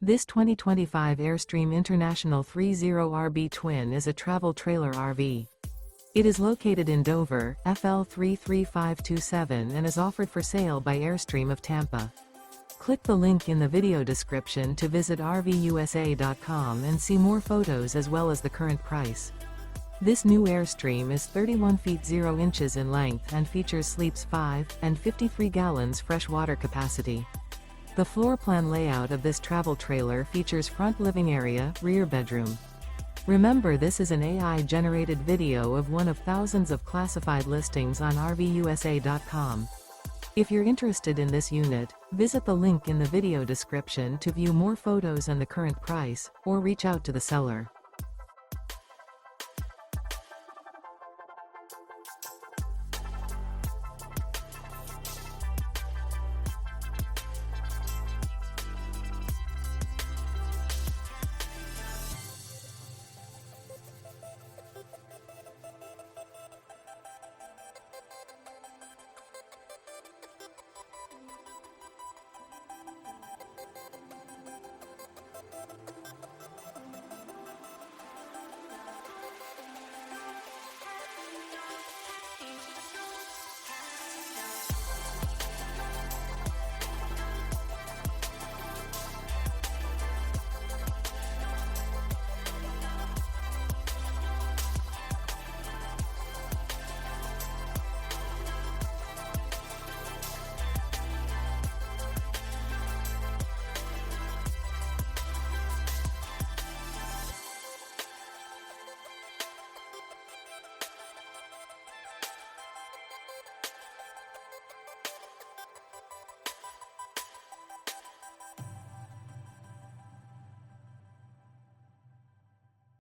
This 2025 Airstream International 30RB Twin is a travel trailer RV. It is located in Dover, FL 33527 and is offered for sale by Airstream of Tampa. Click the link in the video description to visit RVUSA.com and see more photos as well as the current price. This new Airstream is 31 feet 0 inches in length and features sleeps 5 and 53 gallons fresh water capacity. The floor plan layout of this travel trailer features front living area, rear bedroom. Remember, this is an AI-generated video of one of thousands of classified listings on RVUSA.com. If you're interested in this unit, visit the link in the video description to view more photos and the current price, or reach out to the seller.